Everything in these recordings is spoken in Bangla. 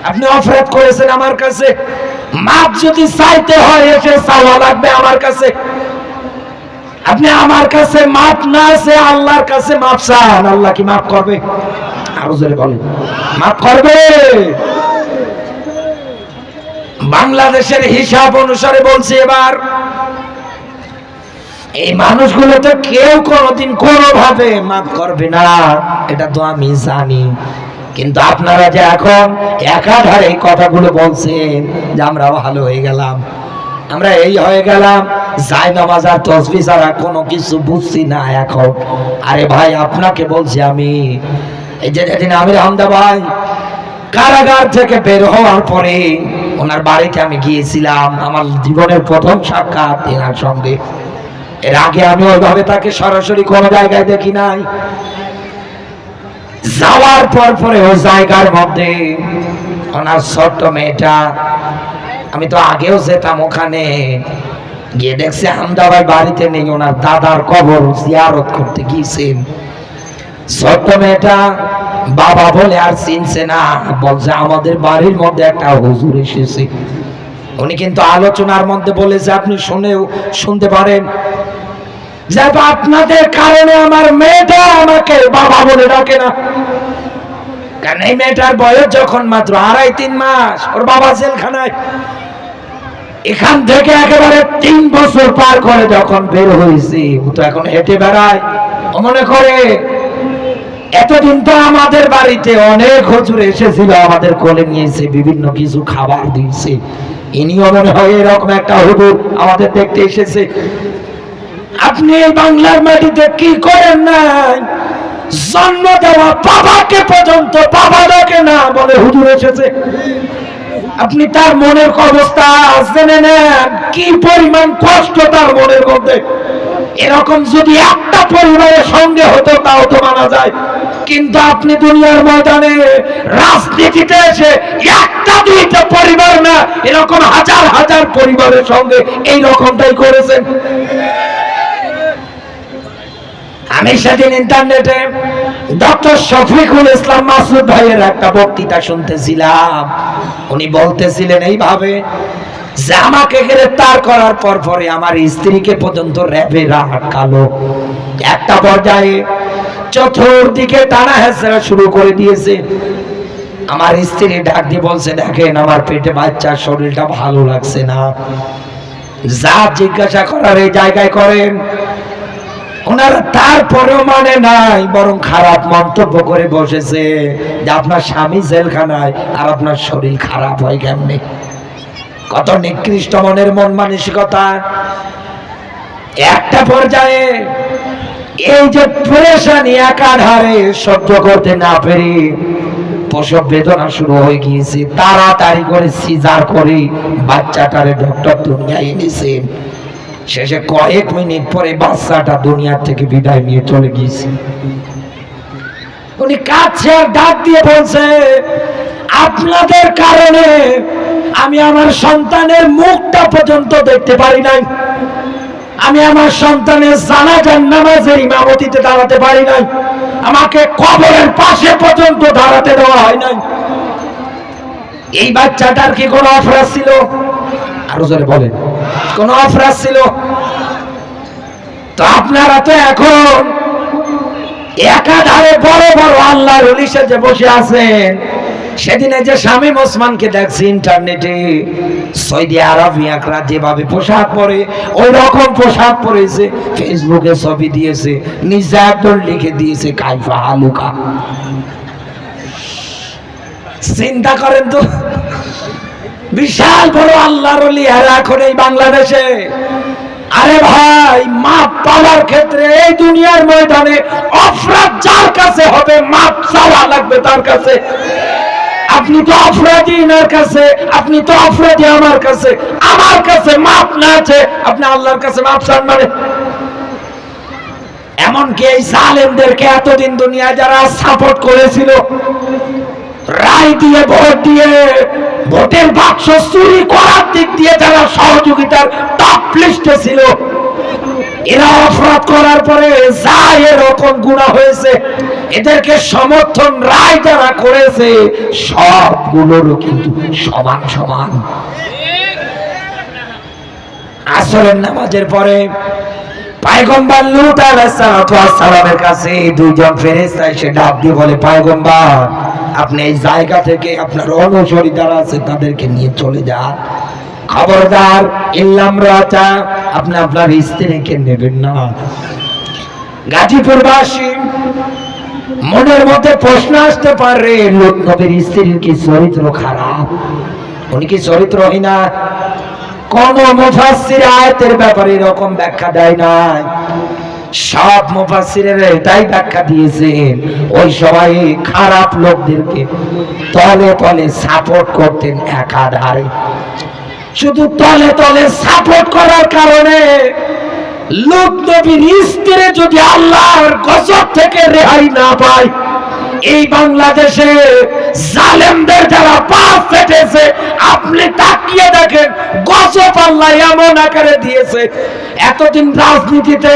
আপনি অপরাধ করেছেন আমার কাছে, মাপ যদি চাইতে হয় এসে চাওয়া লাগবে আমার কাছে। আপনি আমার কাছে মাপ না আছে আল্লাহর কাছে মাপ চান, আল্লাহ কি মাপ করবে? আরো জোরে বলেন, মাপ করবে? বাংলাদেশের হিসাব অনুসারে বলছি, এবার এই মানুষগুলো তো কেউ কোনোদিন কোনোভাবে মাফ করবে না, এটা তো আমি জানি। কিন্তু আপনারা যে এখন একাধারে এই কথাগুলো বলছেন যে আমরা ভালো হয়ে গেলাম, আমরা এই হয়ে গেলাম, যাই নামাজ আর তাসবিহ ছাড়া কোনো কিছু বুঝছি না এখন। আরে ভাই আপনাকে বলছি আমি, এই যে যেদিন আমির হামদা ভাই কারাগার থেকে বের হওয়ার পরে ওনার বাড়িতে আমি গিয়েছিলাম, আমার জীবনের প্রথম সাক্ষাৎ এনার সঙ্গে। এর আগে আমি ওইভাবে তাকে সরাসরি কোনো জায়গায় দেখি নাই। যাওয়ার পরে ওই জায়গার মধ্যে ওনার ছোট্ট মেয়েটা, আমি তো আগেও যেতাম ওখানে, গিয়ে দেখছি হামদা ভাই বাড়িতে নেই, ওনার দাদার কবর জিয়ারত করতে গিয়েছেন। ছোট্ট মেয়েটা বাবা বলে আর চিনছে না, বলছে আমাদের বাড়ির মধ্যে একটা হুজুর এসেছে। উনি কিন্তু আলোচনার মধ্যে বলেছে, আপনি শুনতে পারেন, যে আপনাদের কারণে আমার মেয়েটা আমাকে বাবা বলে ডাকে না। কারণ এই মেয়েটার বয়স যখন মাত্র 2.5-3 মাস, ওর বাবা জেলখানায়। এখান থেকে একেবারে 3 বছর পার করে যখন বের হয়েছি, ও তো এখন হেঁটে বেড়ায়। ও মনে করে এতদিন তো আমাদের বাড়িতে অনেক হুজুর এসেছিল, আমাদের কোলে নিয়েছে, বিভিন্ন কিছু খাবার দিয়েছে, ইনিও মনে হয় এরকম একটা হুজুর আমাদের দেখতে এসেছে। আপনি এই বাংলার মাটিতে কি করেন নাই, জন্ম দেওয়া বাবাকে পর্যন্ত বাবা ডাকে না, বলে হুজুর এসেছে। আপনি তার মনের অবস্থা জেনে নেন, কি পরিমাণ কষ্ট তার মনের মধ্যে। এরকম যদি একটা পরিবারের সঙ্গে হতো তাও তো মানা যায়, কিন্তু আপনি দুনিয়ার ময়দানে রাজনীতিতে এসে একটা দুইটা পরিবার না, এরকম হাজার হাজার পরিবারের সঙ্গে এই রকমটাই করেছেন। আমি সেদিন ইন্টারনেটে ডক্টর শফিকুল ইসলাম মাসুদ ভাইয়ের একটা বক্তৃতা শুনতেছিলাম। উনি বলতেছিলেন এইভাবে যে আমাকে গ্রেফতার করার পরে আমার স্ত্রীকে পর্যন্ত র্যাবে রাখালো। একটা পর্যায়ে চতুর্দিকে টানা হেঁচড়া শুরু করে দিয়েছে। আমার স্ত্রী ডাক দিয়ে বলছে, দেখেন আমার পেটে বাচ্চার শরীরটা ভালো লাগছে না, যা জিজ্ঞাসা করার এই জায়গায় করেন। ওনারা তারপরেও মানে নাই, বরং খারাপ মন্তব্য করে বসেছে যে আপনার স্বামী জেলখানায় আর আপনার শরীর খারাপ হয় কেমনে। কত নিকৃষ্ট মনের মন মানসিকতা। একটা পর্যায়ে এই যে পেরেশানি একাধারে সহ্য করতে না পেরে প্রসব বেদনা শুরু হয়ে গিয়েছে, তাড়াতাড়ি করে সিজার করে বাচ্চাটারে ডক্টর দুনিয়ায় এনেছেন। শেষে কয়েক মিনিট পরে বাচ্চাটা দুনিয়া থেকে বিদায় নিয়ে চলে গিয়েছে। উনি কাছে আর ডাক দিয়ে বলছে, আপনাদের কারণে আমি আমার সন্তানের মুখটা পর্যন্ত দেখতে পারি নাই, আমি আমার সন্তানের জানাজার নামাজের ইমামতিতে দাঁড়াতে পারি নাই, আমাকে কবরের পাশে পর্যন্ত দাঁড়াতে দেওয়া হয় নাই। এই বাচ্চাটার কি কোনো অপরাধ ছিল? আরো জোরে বলেন, কোন অপরাধ ছিল? তো আপনারা তো এখন একাধারে বড় বড় আল্লাহর ওলি সেজে বসে আছেন। সেদিনে যে শামীম ওসমানকে দেখছি ইন্টারনেটে, সৌদি আরবিয়ানরা যেভাবে পোশাক পরে ওই রকম পোশাক পরেছে, ফেসবুকে ছবি দিয়েছে, নিজে একদম লিখে দিয়েছে কাইফা হালুকা। চিন্তা করেন তো, বিশাল বড় আল্লাহর ওলি এখন এই বাংলাদেশে। আরে ভাই, মাপ পাওয়ার ক্ষেত্রে এই দুনিয়ার ময়দানে অপরাধ যার কাছে হবে, মাপ চাওয়া লাগবে তার কাছে। আপনি তো অপরাধী এনার কাছে, আপনি তো অপরাধী আমার কাছে, আমার কাছে মাপ না আছে, আপনি আল্লাহর কাছে মাপ চান মানে? এমনকি এই জালেমদেরকে এতদিন দুনিয়ায় যারা সাপোর্ট করেছিল, রায় দিয়ে ভোট দিয়ে ভোটের বাক্স চুরি করার দিক দিয়ে যারা সহযোগিতার টপ লিস্টে ছিল, এরা অপরাধ করার পরে যা এরকম গুনাহ হয়েছে, এদেরকে সমর্থন রায় যারা করেছে সবগুলোরও কিন্তু সমান সমান। আসরের নামাজের পরে পয়গম্বর লূত আলাইহিস সালামের কাছে দুইজন ফেরেশতা এসে ডাক দিয়ে বলে, পয়গম্বর আপনি এই জায়গা থেকে আপনার অনুসারী যারা আছে তাদেরকে নিয়ে চলে যান, খবরদার ইল্লামরাতা আপনি আপনার স্ত্রীকে নেবেন না। গাজীপুরবাসী মনের মধ্যে প্রশ্ন আসতে পারে, লূত নবীর স্ত্রীর কি চরিত্র খারাপ? উনি কি চরিত্রহীনা? কোন মুফাসসির আয়াতের ব্যাপারে এরকম ব্যাখ্যা দেয় নাই। সব মুফাসসিরেরা এটাই ব্যাখ্যা দিয়েছেন, ওই সময় খারাপ লোকদেরকে তলে তলে সাপোর্ট করতেন একাধারে। শুধু তলে তলে সাপোর্ট করার কারণে লূত নবীর স্ত্রী যদি আল্লাহর গজব থেকে রেহাই না পায়, এই বাংলাদেশে জালেমদের যারা পা ফেটেছে আপনি তাকিয়ে দেখেন, গজব আল্লাহ এমন আকারে দিয়েছে। এতদিন রাজনীতিতে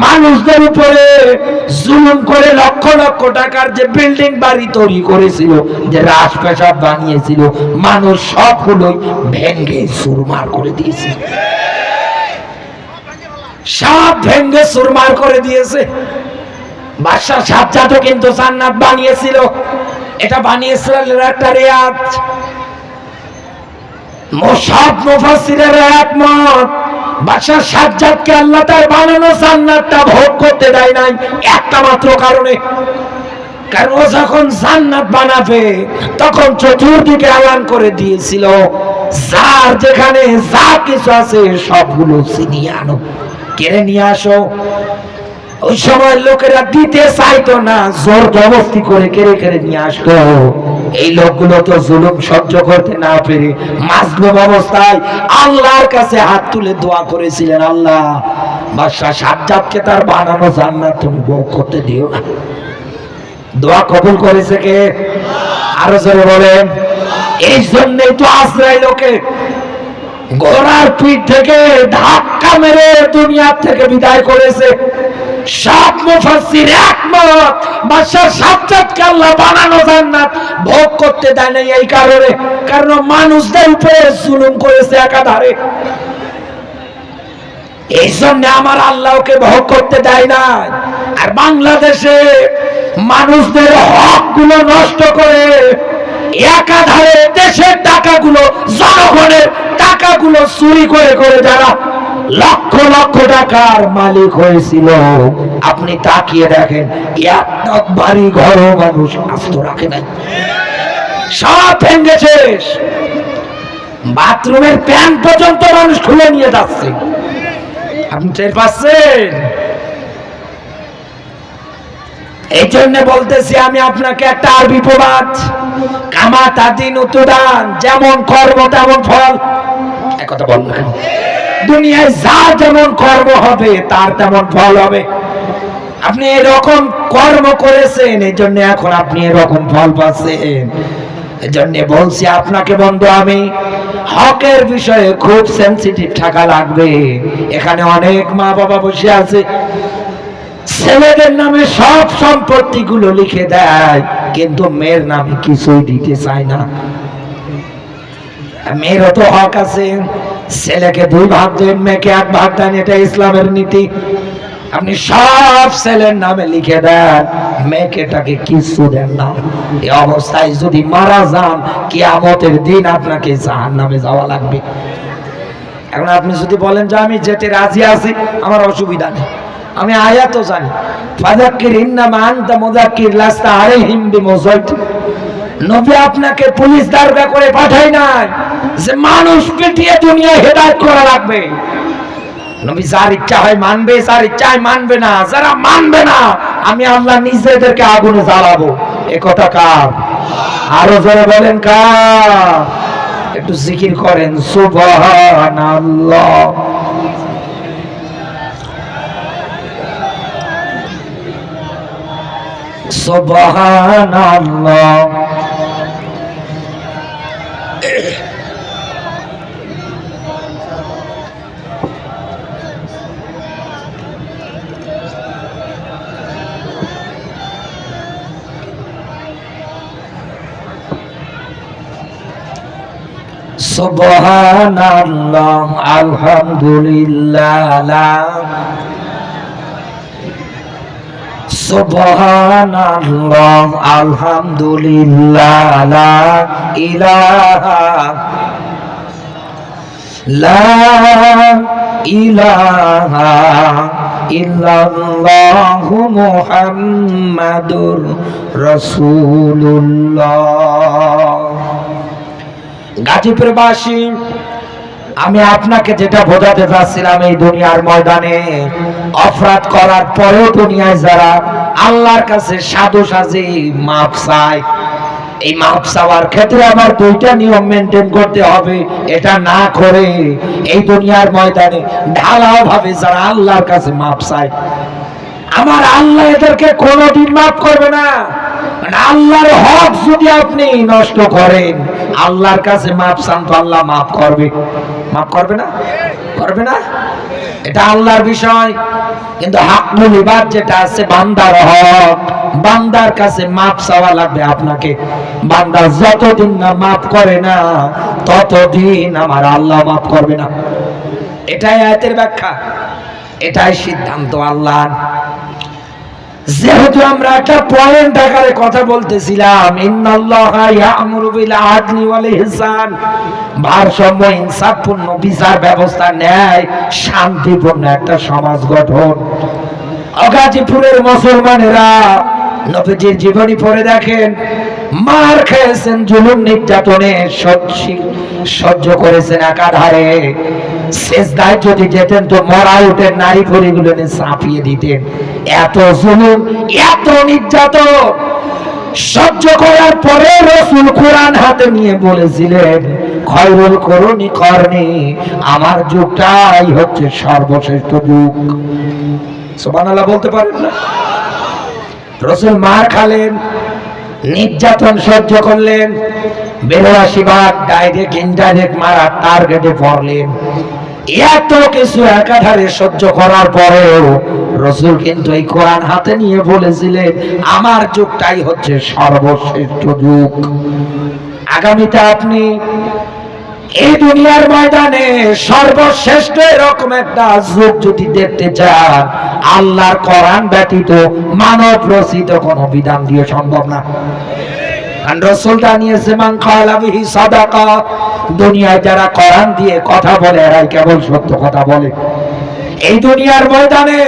মানুষদের উপরে জুলুম করে লক্ষ লক্ষ টাকার যে বিল্ডিং বাড়ি তৈরি করেছিল, যে রাজপ্রাসাদ বানিয়েছিল, মানুষ সবগুলোই ভেঙে চুরমার করে দিয়েছে, সব ভেঙে চুরমার করে দিয়েছে। বাদশাহ সাজ্জাদও কিন্তু জান্নাত বানিয়েছিল, এটা বানিয়েছিল একটা রেয়াত। সব মুফাসসিরেরা একমত, বাদশাহ সাজ্জাদকে আল্লাহ তার বানানো জান্নাতটা ভোগ করতে দেয় নাই একটা মাত্র কারণে। কারণ ও যখন জান্নাত বানাবে তখন চতুর্দিকে এলান করে দিয়েছিল, যার যেখানে যা কিছু আছে সবগুলো ছিনিয়ে আনো, কেড়ে নিয়ে আসো। ওই সময় লোকেরা দিতে চাইতো না, জোর জবরদস্তি করে কেড়ে কেড়ে নিয়ে আসতো। এই লোকগুলো তো জুলুম সহ্য করতে না পেরে মাজলুম অবস্থায় আল্লাহর কাছে হাত তুলে দোয়া করেছিলেন, আল্লাহ বাদশাহ সাজ্জাদকে তার বানানো জান্নাত তুমি ভোগ করতে দিও না। দোয়া কবুল করেছে কে? আরো জোরে বলেন। এই জন্যই তো আজরাইলকে ঘোড়ার পিঠ থেকে ধাক্কা মেরে দুনিয়া থেকে বিদায় করেছে। সব মুফাসসির একমত, বাদশাহ সাজ্জাদকে আল্লাহ বানানো জান্নাত ভোগ করতে দেয় না এই কারণে, কারণ মানুষদের উপরে জুলুম করেছে একাধারে। এই জন্য আমার আল্লাহকে ভোগ করতে দেয় না। আর বাংলাদেশে মানুষদের হক গুলো নষ্ট করে একাধারে দেশের টাকাগুলো, জনগণের টাকাগুলো চুরি করে করে যারা লক্ষ লক্ষ টাকার মালিক হয়েছিল, আপনি তাকিয়ে দেখেন একটা বাড়ি ঘর মানুষ আস্ত রাখে নাই, সব ভেঙে শেষ। বাথরুমের প্যান পর্যন্ত মানুষ খুলে নিয়ে যাচ্ছে, আপনি টের পাচ্ছেন? এই জন্য বলতেছি আমি আপনাকে একটা আরবি প্রবাদ, কামা তাদিন উতুদান, যেমন কর্ম তেমন ফল। একথা বলবো কেন? দুনিয়ায় যা যেমন কর্ম হবে তার তেমন ফল হবে। আপনি এরকম কর্ম করেছেন, এই জন্য এখন আপনি এরকম ফল পাচ্ছেন। এই জন্য বলছি আপনাকে বন্ধু, আমি হকের বিষয়ে খুব সেনসিটিভ থাকা লাগবে। এখানে অনেক মা বাবা বসে আছে, ছেলেদের নামে সব সম্পত্তি গুলো লিখে দেয়, কিন্তু মেয়ের নামে কিছুই দিতে চায় না। মেয়েরও তো হক আছে, ছেলেকে 2 ভাগ দেন, মেয়েকে 1 ভাগ দেন, এটা ইসলামের নীতি। আপনি সব ছেলের নামে লিখে দেন, মেয়েকেটাকে কিছু দেন না। এই অবস্থায় যদি মারা যান, কিয়ামতের দিন আপনাকে জাহান্নামে যাওয়া লাগবে। এখন আপনি যদি বলেন যে আমি যেতে রাজি আছি, আমার অসুবিধা নেই, আমি আয়াতও জানি, ফাযাক্কির ইন্নামা আনতা মুযাক্কির লাস্তা আলাইহিম বিমুসাইতির। নবী আপনাকে পুলিশ দারোগা করে পাঠায় নাই যে মানুষ পিটিয়ে দুনিয়ায় হেদায়েত করা লাগবে। নবী যার ইচ্ছা হয় মানবে, যার ইচ্ছা হয় মানবে না। যারা মানবে না আমি আল্লাহ নিজেদেরকে আগুনে জ্বালাবো। এ কথা কার? আরো জোরে বলেন কার? একটু জিকির করেন সুবহানাল্লাহ। সুবহানাল্লাহ। সুবহানাল্লাহ আলহামদুলিল্লাহ সুবহানাল্লাহ আলহামদুলিল্লাহ লা ইলাহা ইল্লাল্লাহু মুহাম্মাদুর রাসূলুল্লাহ। গাজীপুরবাসী, আমি আপনাকে যেটা বোঝাতে চাচ্ছিলাম, এই দুনিয়ার ময়দানে অপরাধ করার পরেও দুনিয়ায় যারা আল্লাহর কাছে সাধু সাজি মাপ চায়, এই মাপ চাওয়ার ক্ষেত্রে আমার দুইটা নিয়ম মেনটেন করতে হবে। এটা না করে এই দুনিয়ার ময়দানে ঢালাও ভাবে যারা আল্লাহর কাছে মাপ চায়, আমার আল্লাহ এদেরকে কোনোদিন মাফ করবে না। আল্লাহর হক যদি আপনি নষ্ট করেন, আল্লাহর কাছে মাপ চান তো আল্লাহ মাফ করবে? মাফ করবে না? করবে না? এটা আল্লাহর বিষয়। কিন্তু হাকুল ইবাদ যেটা আছে, বান্দার হক, বান্দার কাছে মাপ চাওয়া লাগবে আপনাকে। বান্দা যতদিন না মাফ করে না, ততদিন আমার আল্লাহ মাফ করবে না। এটাই আয়াতের ব্যাখ্যা, এটাই সিদ্ধান্ত আল্লাহর। যেহেতু আমরা একটা পয়েন্ট আকারে কথা বলতেছিলাম, ইন্নাল্লাহা ইয়া'মুরু বিল আদলি ওয়াল ইহসান, ভারসাম্য, ইনসাফপূর্ণ বিচার ব্যবস্থা, ন্যায় শান্তিপূর্ণ একটা সমাজ গঠন। গাজীপুরের মুসলমানেরা নবীজির জীবনী পড়ে দেখেন, মার খেয়েছেন, জুলুম নির্যাতনে সহ্য করেছেন একাধারে। সেজদায় যদি যেতেন তো মরা উঠে নারী পরিগুলো চাপিয়ে দিতেন। এত জুলুম, এত নির্যাতন সহ্য করার পরে রাসূল কোরআন হাতে নিয়ে বলেছিলেন, খয়রুল কুরুনি করনি, আমার যুগটাই হচ্ছে সর্বশ্রেষ্ঠ যুগ। সুবহানাল্লাহ বলতে পারেন না? রাসূল মার খালেন, নির্যাতন সহ্য করলেন, 82 বার ডাইরেক্ট ইনডাইরেক্ট মারার টার্গেটে পড়লেন। এত কিছু একাধারে সহ্য করার পরেও রাসূল কিন্তু এই কোরআন হাতে নিয়ে বলেছিলেন, আমার যুগটাই হচ্ছে সর্বশ্রেষ্ঠ যুগ। আগামীতে আপনি এই দুনিয়ার ময়দানে সর্বশ্রেষ্ঠ এরকম একটা যুগ যদি দেখতে চান, আল্লাহর কোরআন ব্যতীত মানব রচিত কোনো বিধান দিয়ে সম্ভব না। রাসূল জানিয়েছে, মান ক্বালা বিহি সাদাকা, দুনিয়ায় যারা কোরআন দিয়ে কথা বলে এরাই কেবল সত্য কথা বলে। এই দুনিয়ার ময়দানে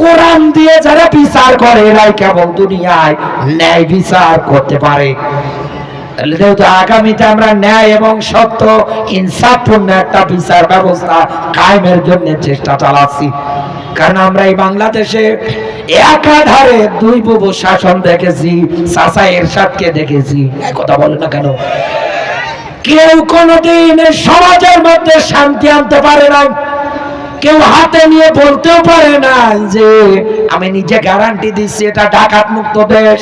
কোরআন দিয়ে যারা বিচার করে এরাই কেবল দুনিয়ায় ন্যায় বিচার করতে পারে। যেহেতু আগামীতে আমরা ন্যায় এবং সত্য, ইনসাফপূর্ণ একটা বিচার ব্যবস্থা কায়েমের জন্য চেষ্টা চালাচ্ছি। কারণ আমরা এই বাংলাদেশে একাধারে দুই বুবু শাসন দেখেছি, চাচা এরশাদকে দেখেছি। কথা বলে না কেন? কেউ কোনোদিন সমাজের মধ্যে শান্তি আনতে পারে না। কেউ হাতে নিয়ে বলতেও পারে না যে আমি নিজে গ্যারান্টি দিচ্ছি এটা ডাকাত মুক্ত দেশ,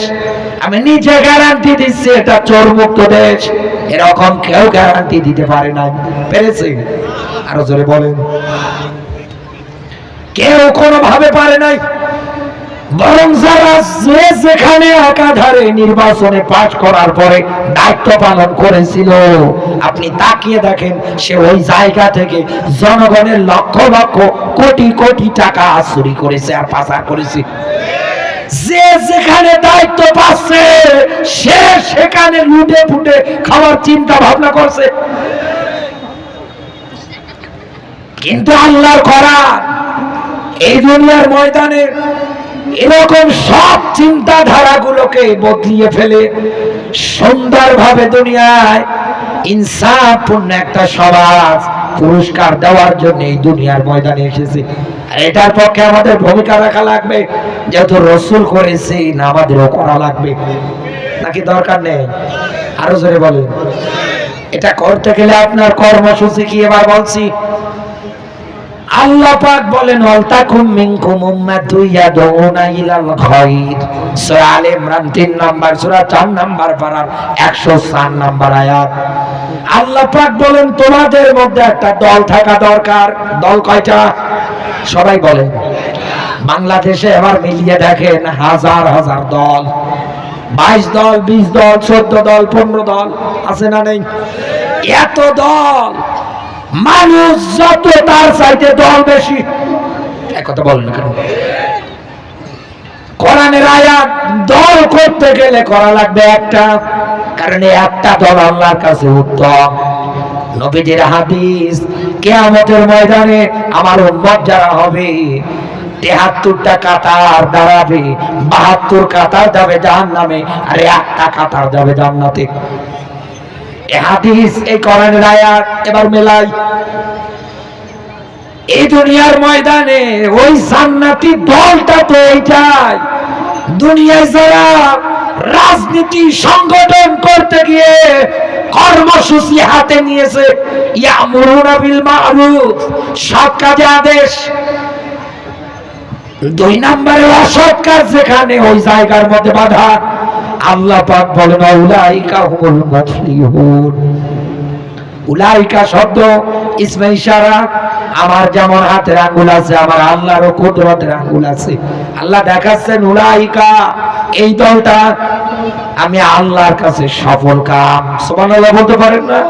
আমি নিজে গ্যারান্টি দিচ্ছি এটা চোর মুক্ত দেশ। এরকম কেউ গ্যারান্টি দিতে পারে না। পেরেছে? আরো জোরে বলেন। কেউ কোনোভাবে পারে নাই। বরং যারা যেখানে একাধারে নির্বাচনে পাশ করার পরে দায়িত্ব পালন করেছিল, আপনি তাকিয়ে দেখেন সে ওই জায়গা থেকে জনগণের লক্ষ লক্ষ কোটি কোটি টাকা চুরি করেছে আর পাচার করেছে। যে যেখানে দায়িত্ব পাচ্ছে সে সেখানে লুটে ফুটে খাওয়ার চিন্তা ভাবনা করছে। কিন্তু আল্লাহর কোরআন এই দুনিয়ার ময়দানে এরকম সব চিন্তাধারাগুলোকে বদলিয়ে ফেলে সুন্দরভাবে দুনিয়ায় ইনসাফপূর্ণ একটা সমাজ পুরস্কার দেওয়ার জন্য এই দুনিয়ার ময়দানে এসেছে। এটার পক্ষে আমাদের ভূমিকা রাখা লাগবে। যেহেতু রাসূল করেছে, না আমাদেরও করা লাগবে? নাকি দরকার নেই? আরো জোরে বলেন। এটা করতে গেলে আপনার কর্মসূচি কি এবার বলছি। আল্লাহ পাক বলেন, ওয়ালতাকুম মিনকুম উম্মাতুন ইয়াদউনা ইলাল খায়র, সূরা আলে ইমরান 3 নাম্বার সূরা 4 নাম্বার পারার 104 নাম্বার আয়াত। আল্লাহ পাক বলেন তোমাদের মধ্যে একটা দল থাকা দরকার। দল কয়টা? সবাই বলেন। বাংলাদেশে এবার মিলিয়ে দেখেন হাজার হাজার দল, 22 দল, 20 দল, 14 দল, 15 দল আছে না নেই? এত দল, মানুষ যত তার চাইতে দল বেশি। এক কথা বলেন কেন? কোরআনের আয়াত দল করতে গেলে করা লাগবে একটা, কারণ একটা দল আল্লাহর কাছে উত্তম। নবীজির হাদিস, কিয়ামতের ময়দানে আমার উম্মত যারা হবে ৭৩টা কাতার দাঁড়াবে, ৭২ কাতার যাবে জাহান্নামে, আর একটা কাতার যাবে জান্নাতে। এই হাদিস, এই কোরআনের আয়াত এবার মেলাই। এই দুনিয়ার ময়দানে ওই জান্নাতি দলটা তো এইটাই। দুনিয়ায় যারা রাজনীতি সংগঠন করতে গিয়ে কর্মসূচি হাতে নিয়েছে, ইয়ামুরুনা বিল মারুফ, সৎ কাজে আদেশ, ২ নম্বরে অসৎ কাজ যেখানে, ওই জায়গার মধ্যে বাধা। আল্লাহ পাক বলেন উলাইকা হুমুল মুফলিহুন। উলাইকা শব্দ ইসমে ইশারা। আমার যেমন হাতের আঙ্গুল আছে, আমার আল্লাহরও কুদরতের আঙ্গুল আছে। আল্লাহ দেখাচ্ছেন উলাইকা, এই দলটা আমি আল্লাহর কাছে সফল কাম। সুবহানাল্লাহ বলতে পারেন না?